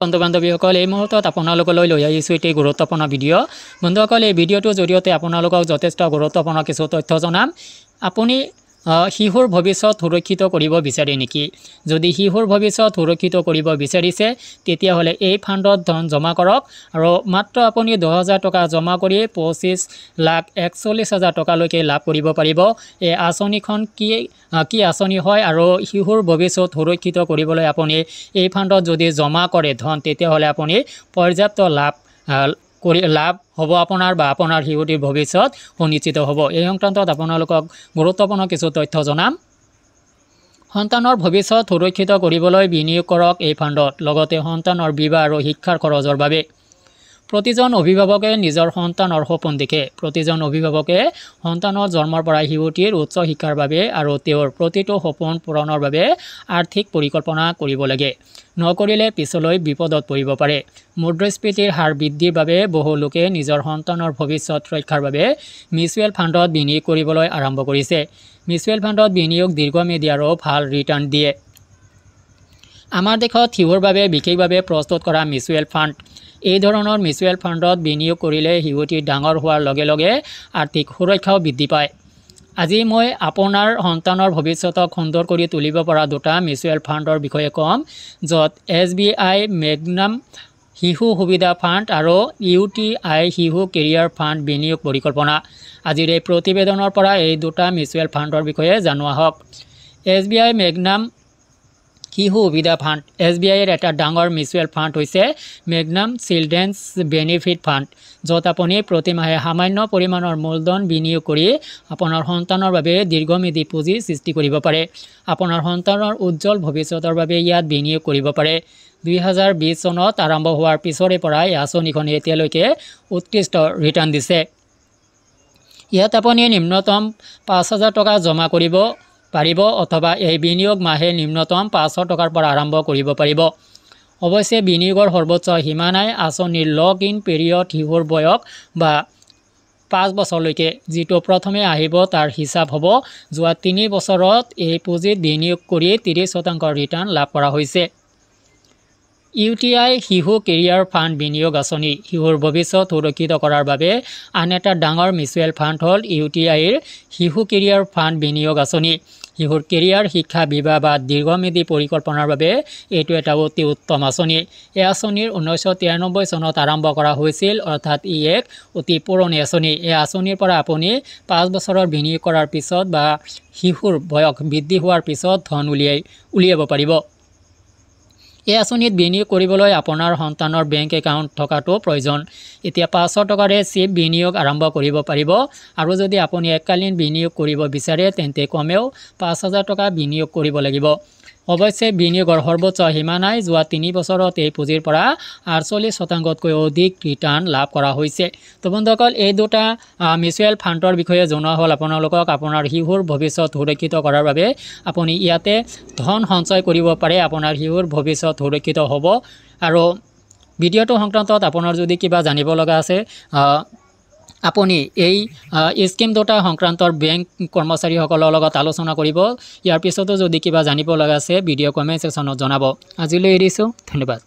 বন্ধু বান্ধৱীসকল এই মুহূৰ্তত আপোনালোকলৈ লৈ আহিছোঁ এটি গুৰুত্বপূৰ্ণ ভিডিঅ' বন্ধুসকল এই ভিডিঅ'টোৰ জৰিয়তে আপোনালোকক যথেষ্ট গুৰুত্বপূৰ্ণ কিছু তথ্য জনাম আপুনি শিশুৰ ভৱিষ্যত সুৰক্ষিত কৰিব বিচাৰে নেকি যদি শিশুৰ ভৱিষ্যত সুৰক্ষিত কৰিব বিচাৰিছে তেতিয়াহ'লে এই ফাণ্ডত ধন জমা কৰক আৰু মাত্ৰ আপুনি 10,000 টকা জমা কৰি 25,41,000 টকালৈকে লাভ কৰিব পাৰিব এই আঁচনিখন কি আঁচনি হয় আৰু শিশুৰ ভৱিষ্যত সুৰক্ষিত কৰিবলৈ আপুনি এই ফাণ্ডত যদি জমা কৰে ধন তেতিয়াহ'লে আপুনি পৰ্যাপ্ত লাভ হ'ব আপোনাৰ বা আপোনাৰ শিশুটিৰ ভৱিষ্যত সুনিশ্চিত হ'ব এই সংক্ৰান্তত আপোনালোকক গুৰুত্বপূৰ্ণ কিছু তথ্য জনাম সন্তানৰ ভৱিষ্যত সুৰক্ষিত কৰিবলৈ বিনিয়োগ কৰক এই ফাণ্ডত লগতে সন্তানৰ বিবাহ আৰু শিক্ষাৰ খৰচৰ বাবে প্ৰতিজন অভিভাৱকে নিজৰ সন্তানৰ সপোন দেখে প্ৰতিজন অভিভাৱকে সন্তানৰ জন্মৰ পৰা শিশুটিৰ উচ্চ শিক্ষাৰ বাবে আৰু তেওঁৰ প্ৰতিটো সপোন পূৰণৰ বাবে আৰ্থিক পৰিকল্পনা কৰিব লাগে নকৰিলে পিছলৈ বিপদত পৰিব পাৰে মুদ্ৰাস্ফীতিৰ হাৰ বৃদ্ধিৰ বাবে বহু লোকে নিজৰ সন্তানৰ ভৱিষ্যত ৰক্ষাৰ বাবে মিউচুৱেল ফাণ্ডত বিনিয়োগ কৰিবলৈ আৰম্ভ কৰিছে মিউচুৱেল ফাণ্ডত বিনিয়োগ দীৰ্ঘম্যাদী আৰু ভাল ৰিটাৰ্ণ দিয়ে আমাৰ দেশত শিশুৰ বাবে বিশেষভাৱে প্ৰস্তুত কৰা মিউচুৱেল ফাণ্ড এই ধৰণৰ মিউচুৱেল ফাণ্ডত বিনিয়োগ কৰিলে শিশুটি ডাঙৰ হোৱাৰ লগে লগে আৰ্থিক সুৰক্ষাও বৃদ্ধি পায় আজি মই আপোনাৰ সন্তানৰ ভৱিষ্যতক সুন্দৰ কৰি তুলিব পৰা দুটা মিউচুৱেল ফাণ্ডৰ বিষয়ে ক'ম য'ত SBI মেগনাম শিশু সুবিধা ফাণ্ড আৰু UTI শিশু কেৰিয়াৰ ফাণ্ড বিনিয়োগ পৰিকল্পনা আজিৰ এই প্ৰতিবেদনৰ পৰা এই দুটা মিউচুৱেল ফাণ্ডৰ বিষয়ে জনোৱা হওক SBI মেগনাম শিশু সুবিধা ফাণ্ড SBIৰ এটা ডাঙৰ মিউচুৱেল ফাণ্ড হৈছে মেগনাম চিলড্ৰেনছ বেনিফিট ফাণ্ড য'ত আপুনি প্ৰতিমাহে সামান্য পৰিমাণৰ মূলধন বিনিয়োগ কৰি আপোনাৰ সন্তানৰ বাবে দীৰ্ঘম্যাদী পুঁজি সৃষ্টি কৰিব পাৰে আপোনাৰ সন্তানৰ উজ্জ্বল ভৱিষ্যতৰ বাবে ইয়াত বিনিয়োগ কৰিব পাৰে 2020 চনত আৰম্ভ হোৱাৰ পিছৰে পৰা এই আঁচনিখনে এতিয়ালৈকে উৎকৃষ্ট ৰিটাৰ্ণ দিছে ইয়াত আপুনি নিম্নতম 5,000 টকা জমা কৰিব পাৰিব অথবা এই বিনিয়োগ মাহে নিম্নতম 500 টকাৰ পৰা আৰম্ভ কৰিব পাৰিব অৱশ্যে বিনিয়োগৰ সৰ্বোচ্চ সীমা নাই আঁচনিৰ লগ ইন পিৰিয়ড শিশুৰ বয়স বা 5 বছৰলৈকে যিটো প্ৰথমে আহিব তাৰ হিচাপ হ'ব যোৱা 3 বছৰত এই পুঁজিত বিনিয়োগ কৰি 30% ৰিটাৰ্ণ লাভ কৰা হৈছে UTI শিশু কেৰিয়াৰ ফাণ্ড বিনিয়োগ আঁচনি শিশুৰ ভৱিষ্যত সুৰক্ষিত কৰাৰ বাবে আন এটা ডাঙৰ মিউচুৱেল ফাণ্ড হ'ল UTIৰ শিশু কেৰিয়াৰ ফাণ্ড বিনিয়োগ আঁচনি শিশুৰ কেৰিয়াৰ শিক্ষা বিবাহ বা দীৰ্ঘম্যাদী পৰিকল্পনাৰ বাবে এইটো এটা অতি উত্তম আঁচনি এই আঁচনিৰ 1993 চনত আৰম্ভ কৰা হৈছিল অৰ্থাৎ ই এক অতি পুৰণি আঁচনি এই আঁচনিৰ পৰা আপুনি 5 বছৰৰ বিনিয়োগ কৰাৰ পিছত বা শিশুৰ বয়স বৃদ্ধি হোৱাৰ পিছত ধন উলিয়াব পাৰিব এই আঁচনিত বিনিয়োগ কৰিবলৈ আপোনাৰ সন্তানৰ বেংক একাউণ্ট থকাটো প্ৰয়োজন এতিয়া 500 টকাৰে চিপ বিনিয়োগ আৰম্ভ কৰিব পাৰিব আৰু যদি আপুনি এককালীন বিনিয়োগ কৰিব বিচাৰে তেন্তে কমেও 5,000 টকা বিনিয়োগ কৰিব লাগিব অৱশ্যে বিনিয়োগৰ সৰ্বোচ্চ সীমা নাই যোৱা 3 বছৰত এই পুঁজিৰ পৰা 48%তকৈ অধিক ৰিটাৰ্ণ লাভ কৰা হৈছে তো বন্ধুসকল এই দুটা মিউচুৱেল ফাণ্ডৰ বিষয়ে জনোৱা হ'ল আপোনালোকক আপোনাৰ শিশুৰ ভৱিষ্যত সুৰক্ষিত কৰাৰ বাবে আপুনি ইয়াতে ধন সঞ্চয় কৰিব পাৰে আপোনাৰ শিশুৰ ভৱিষ্যত সুৰক্ষিত হ'ব আৰু ভিডিঅ'টো সংক্ৰান্তত আপোনাৰ যদি কিবা জানিব লগা আছে আপুনি এই স্কিম দুটা সংক্ৰান্তৰ বেংক কৰ্মচাৰীসকলৰ লগত আলোচনা কৰিব ইয়াৰ পিছতো যদি কিবা জানিব লগা আছে ভিডিঅ' কমেণ্ট ছেকশ্যনত জনাব আজিলৈ এৰিছোঁ ধন্যবাদ